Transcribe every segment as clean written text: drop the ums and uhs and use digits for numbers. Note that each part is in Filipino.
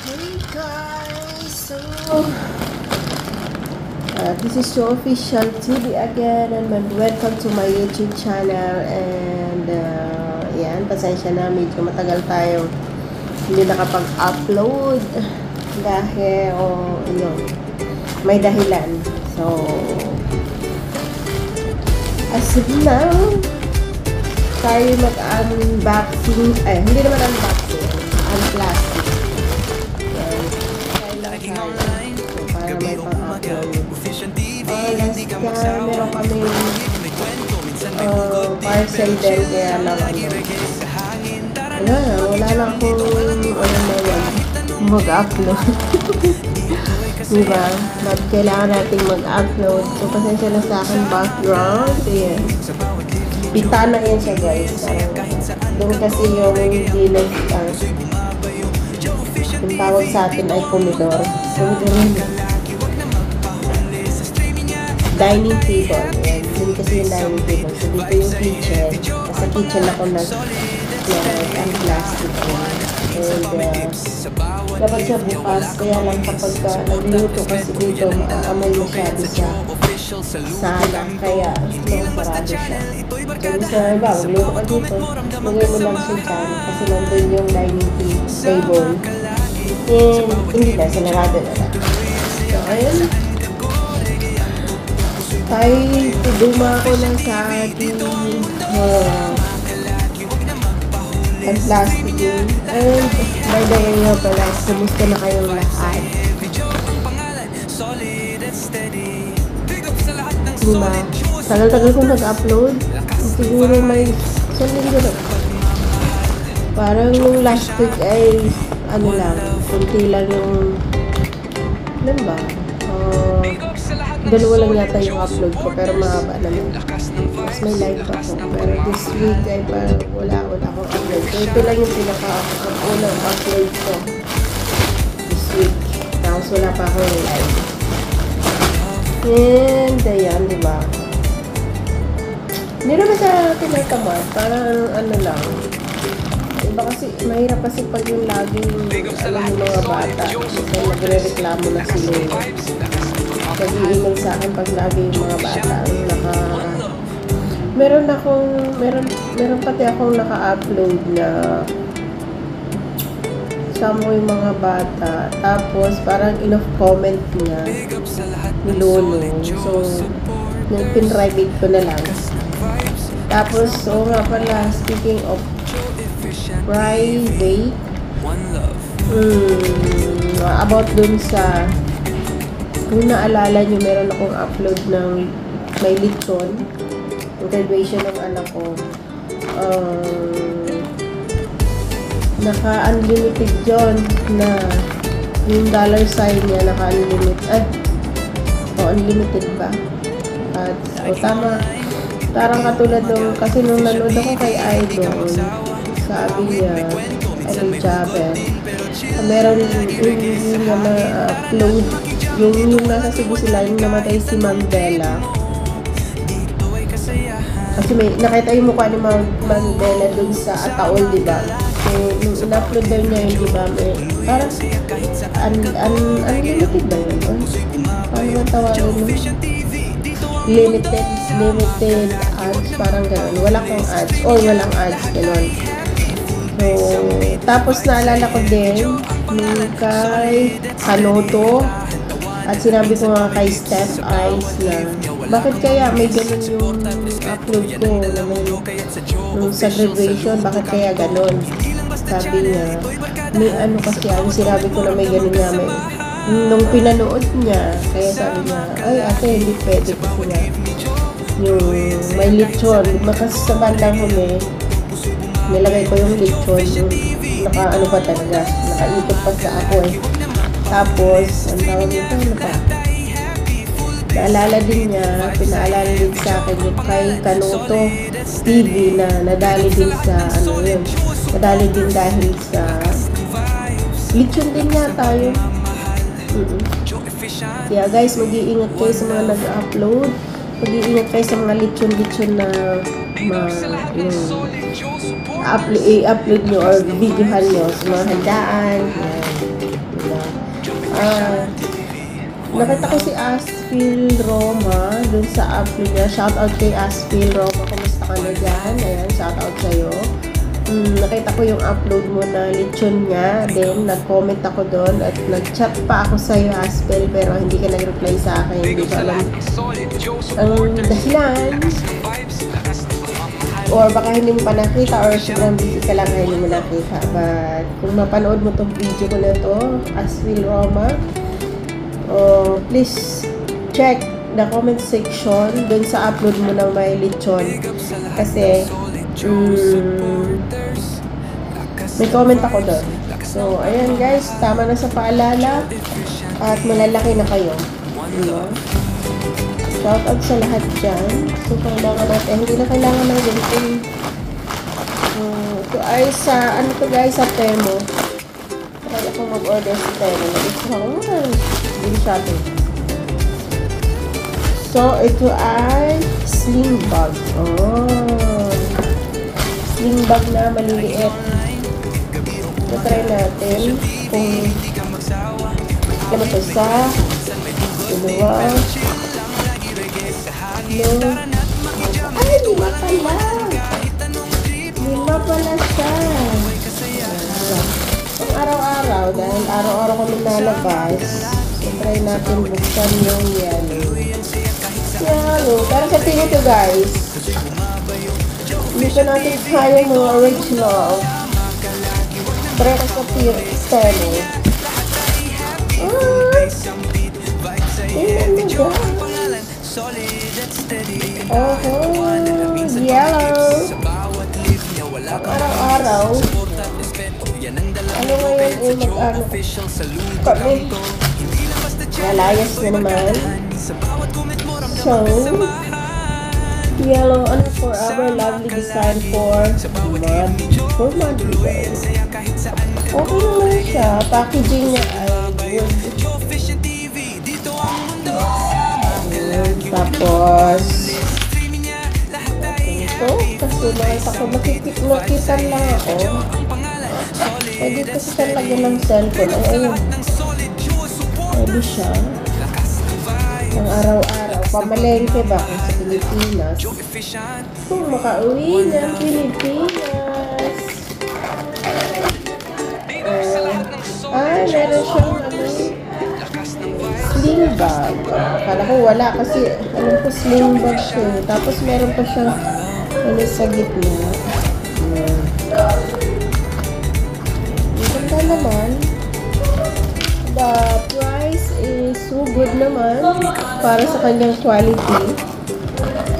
Hey guys, so this is your official TV again and welcome to my YouTube channel and yan, pasensya na, medyo matagal tayo hindi nakapag-upload dahil yun, may dahilan. So as of now, tayo mag-unboxing, hindi naman unboxing, unplastic. Yan. Kailang tayo. So, para may pang-upload. Last time, meron kami parcel din, kaya lang wala na akong mag-upload. Diba? Kailangan natin mag-upload. So, pasensya na sa akin background. Ayan. Pitana yan siya guys. Doon kasi yung dilag yung tawag sa atin ay komedor. So, dining table. Ayan. Doon kasi yung dining table. So, dito yung kitchen. Sa kitchen ako ang plastic. And dapat siya bukas. Kaya lang kapag nagluto kasi dito, maaamoy masyado sa sala. Kaya sarado siya. So, sa iba, magluto ka dito, magay mo lang siya dyan kasi nandun yung dining table. And hindi na, sinarado na lang. So, ayun. Tayo, duma ko lang sa ating ang plastic yun. And by the way nga pala, kumusta na kayong lahat? Diba? Tagal-tagal kong nag-upload. Siguro may isang linggo na. Parang nung last week ay ano lang, kunti lang yung alam ba? Dalawa lang yata yung upload ko pero mahaba naman. Mas may live ako. Pero this week ay parang wala akong upload. So ito lang yung pinaka-unang upload ko this week. Tapos wala pa akong live. And ayan, diba? Hindi naman sa tinatamad. Parang ano lang. Diba kasi, mahirap kasi pag yung laging alam yung mga bata. Kasi nagre-reklamo na sila. Pag-iinom sa akin pag lagi yung mga bata meron pati akong naka-upload na sama yung mga bata. Tapos parang enough comment niya ni Lolo. So, pin-private ko na lang. Tapos, nga pala, speaking of private, about dun sa kung naalala nyo, meron akong upload ng may lechon. Yung graduation ng anak ko. Naka-unlimited yun na yung dollar sign niya naka-unlimited. Unlimited ba? At tama. Parang katulad nung, kasi nung nanood ako kay Idol, sabi niya, Idol Jabber, meron yung na-upload yung nasa Cebu sila, yung namatay si Mandela. Kasi may nakita yung mukha ni Mandela dun sa Ataol, diba? So, nung in-upload daw niya yun, diba? Parang unlimited ba yun? Paano ba tawagin mo? Limited ads, parang gano'n. Wala kang ads. Walang ads, gano'n. So, tapos naalala ko din nung kay Kanoto. At sinabi ko nga kay Steph Eyes na bakit kaya may ganun yung upload ko na may nung sa graduation, bakit kaya ganun? Sabi niya, may ano kasi sinabi ko na may ganun nga nung pinanood niya, kaya sabi niya, ay ate, hindi pwede kasi nga yung may lechon, kasi sa bandang huli, nilagay ko yung lechon, yung naka-ano pa talaga, nakaikot pa sa ako Tapos, ang tawag nito, ano pa? Naalala din niya, pinaalala din sa akin yung kay Kanoto TV na nadali din sa, nadali din dahil sa lechon din niya tayo. Kaya guys, mag-iingat kayo sa mga nag-upload. Mag-iingat kayo sa mga lechon-lechon na i-upload nyo or videohan nyo sa mga handaan. Nakita ko si Asphil Roma dun sa upload niya. Shoutout kay Asphil Roma. Kumusta ka na dyan? Ayan, shoutout sa'yo. Nakita ko yung upload mo na lechon niya. Then, nag-comment ako doon at nag-chat pa ako sa'yo, Asphil, pero hindi ka nag-reply sa akin. Hindi ko alam ang dahilan. Or baka hindi mo pa nakita or sobrang busy ka lang kaya hindi mo nakita. But, kung mapanood mo tong video ko na to, Asphil Roma, please check the comment section dun sa upload mo ng may lechon kasi may comment ako dun. So ayan guys, tama na sa paalala at malalaki na kayo. Shout out sa lahat dyan. So kailangan natin, hindi na kailangan ng ganito. Ito ay sa ano to guys, sa Temo. Try akong mag-order sa Temo. Hindi shopping. So, ito ay sling bag. Sling bag na maliliit. So, try natin kung ano ito sa dalawa. Ay, lima pala. Lima pala siya. Pang araw-araw, dahil araw-araw kami nalabas. So, try natin buksan yung yellow. Pero sa tingin ko guys, hindi pa natin kaya yung original. Try ko sa Temo. Yellow. Pang araw-araw. Ano ngayon yung mag-ano? Kami. Nalayas na naman. So, yellow, ano for our lovely design for mud guys. Okay naman siya. Packaging niya ay good. Tapos, ito, kasi nakita lang ako. Pwede kasi talaga ng cellphone. Ay, ayun. Pwede siya. Ang araw-araw. Pamalengke ba kung sa Pilipinas? Kung makauwi ng Pilipinas. Meron siyang sling bag. Kala ko wala kasi alam ko sling bag siya. Tapos meron pa siyang sa gitna. Ganda naman. The price is so good naman para sa kanyang quality.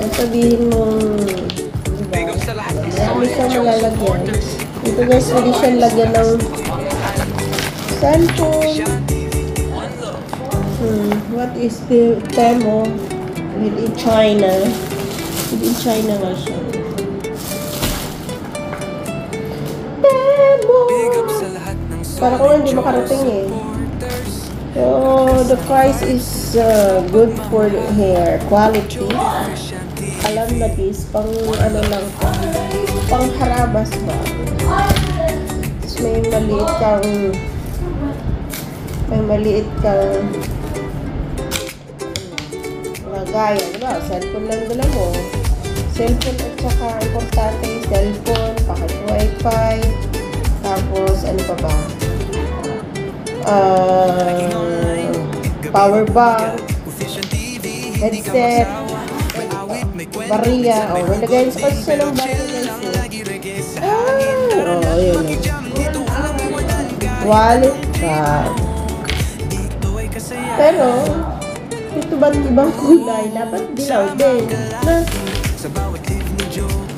So, sabihin mong diba? Hindi siya malalagyan. Ito guys, pwede siya lagyan ng cellphone. What is the Temo? Made in China. Made in China nga siya. Temo! Para ko hindi makarating eh. So, the price is good for the hair quality. Alam na this, pang ano lang to, pang harabas ba? Tapos may maliit kang lagaya, diba? Cellphone lang dala mo. Cellphone at saka importante yung cellphone, pakit wifi, tapos ano pa ba? Power bank, headset, bariya. May lagayin sa kasi siya ng bariya guys. Ayun. Wallet card. Pero, ito ba ibang kulay? Dapat dilaw din.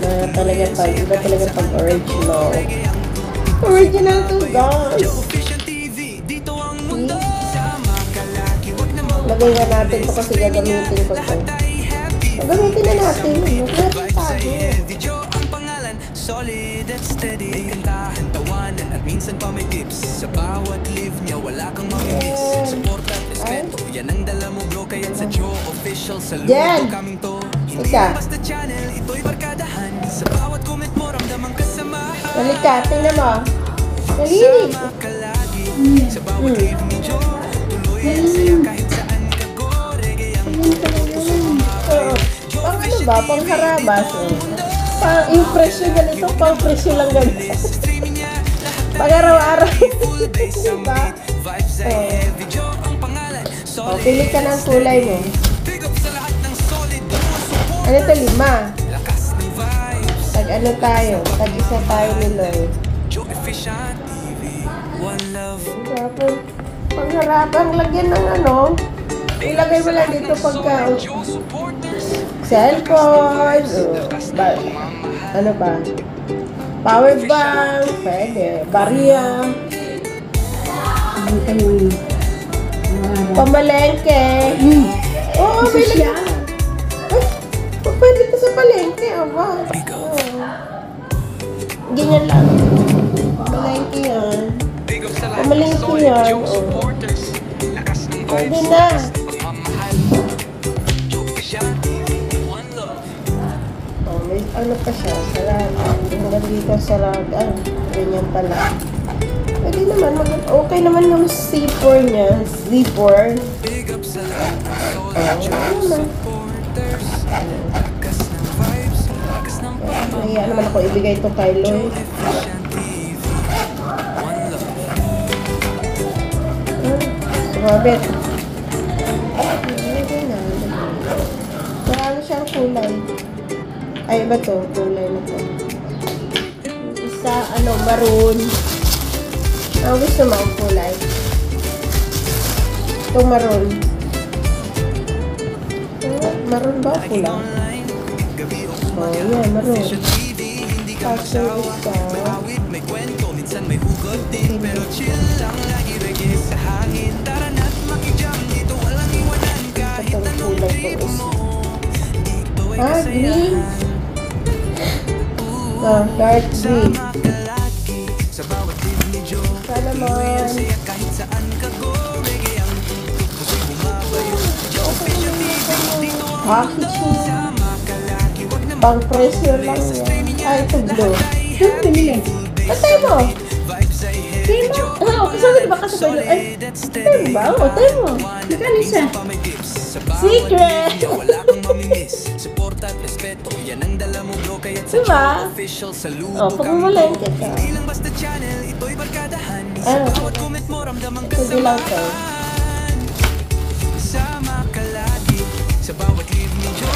Na talaga iba talaga pag original. Original to guys. Lagay na natin ito kasi gagamitin ko ito. Gagamitin na natin. Solid at steady, kantahan, tawanan at minsan pa may tips. Sa bawat live niya wala kang mamimiss. Support at respeto, yan ang dala mo bro. Kaya't sa Joe Official, saludo kaming to. Hindi basta channel, ito'y barkadahan. Sa bawat comment mo, ramdamang kasamahan. Balik ka, tingnan mo. Dali! Sa bawat live ni Joe, Diba? Pang harabas. Yung presyo ganito, pang presyo lang ganito. Pag araw-araw. Diba? Pili ka ng kulay mo. Ano ito? 5. Tag ano tayo? Tag isa tayo ni Lloyd. Pangharapan, lagyan ng ano. Ilagay mo lang dito pagka cellphone. Ano ba? Power bank. Pwede. Barya. Pamalengke. Oo, may lagyan. Pwede ito sa palengke. Aba. Ganyan lang. Pamalengke yan. Pamalengke yan. Pwede na. May ano pa siya. Sarada. Hanggang dito sarada. Ganyan pala. Pwede naman. Okay naman yung C4 niya. Z4. Kaya naman ako ibigay ito kay Lloyd. Robert. Marami siyang kulay. Ay, iba to? Kulay na to. Isa, ano, maroon. Ang gusto mo ang kulay? Ito maroon. Maroon ba kulay? Oh, yeah, maroon. Kaso isa. Itong kulay ko is green. Dark green. Sana naman. Pang presyo lang yan. Ay, ito blue. Pinili. Patay mo! Tayo mo. Oo, kasama ba kasabay nyo? Ay, tayo mo ba? Oo, tayo mo. Magkano isa? Secret! Diba? O, pag umalengke ka. Ano? Pwede lang to. Sa bawat live ninyo,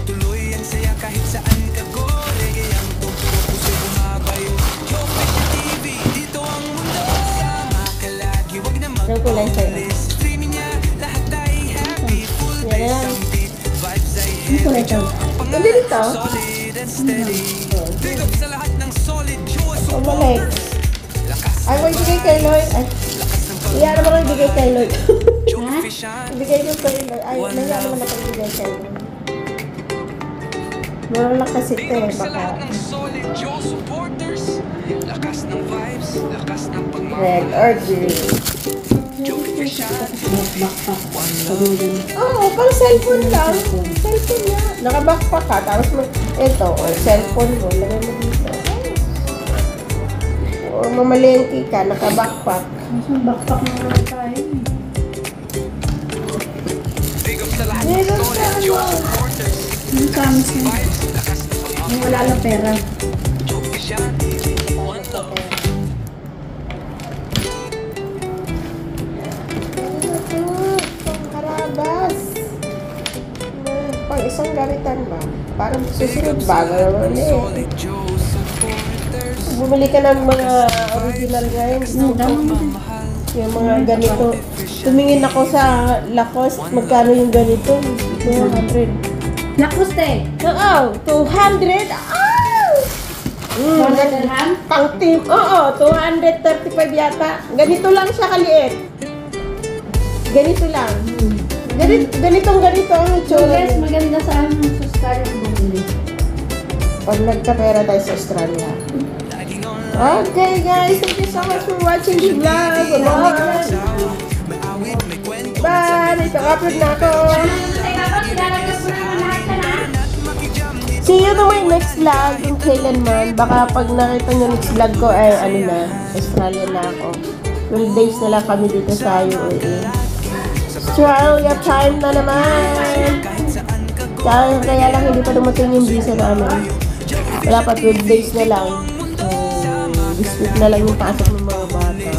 tuloy ang saya kahit saan ka go. Reggae ang tugtog, puso bumabayo. Official TV, dito ang mundo. Sama ka lagi, wag na mag-ulis. Streaming niya, lahat ay happy. Full bass ang beat, vibes ay heavy. Hindi dito? Solid and steady. Big up sa lahat ng solid Joe supporters. Ay, mo ibigay kay Lloyd. Ay, iyan naman ko ibigay kay Lloyd. Ibigay ko kay Lloyd. Ay, naya naman ako ibigay kay Lloyd. Meron lang kasi ito eh, baka. Red or green. Oo, pang cellphone lang. Cellphone niya. Naka-backpack ka, tapos mo, ito, o cellphone mo, lagay mo dito. O mamalengke ka, naka-backpack. Backpack na naman tayo. Meron ka, ano? Yung kamis na. Yung wala lang pera. Pangkarabas. Pang isang gamitan ba? Parang susunod ba? Gano'n eh. Bumili ka ng mga original ngayon. Yung mga ganito. Tumingin ako sa Lacoste. Magkano yung ganito? 200. Lacoste! Oo, 200. Ah! Pang team. Oo, 235 yata. Ganito lang siya kaliit. Ganito lang. Ganitong ang itsura. Guys, maganda sa amin sa Australia bumili. Pag nagkapera tayo sa Australia. Okay guys, thank you so much for watching the vlog. Bye! Ito-upload na ako. See you to my next vlog kung kailan man. Baka pag nakita nyo next vlog ko ay ano na, Australia na ako. 12 days na lang kami dito sa UAE. Australia time na naman! Kaya lang hindi pa dumating yung visa namin. Wala pa, 12 days na lang. So, this week na lang yung pasok ng mga bata.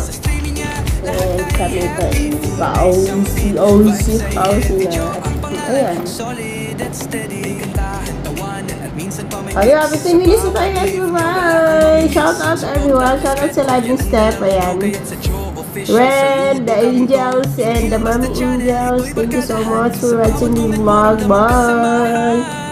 And kami pa, OC na. Ayan. Ayan, 15 minutes na tayo guys. Bye-bye! Shout out everyone. Shout out sa Live and Step. Ayan. Red, the angels, and the mommy angels. Thank you so much for watching the vlog. Bye!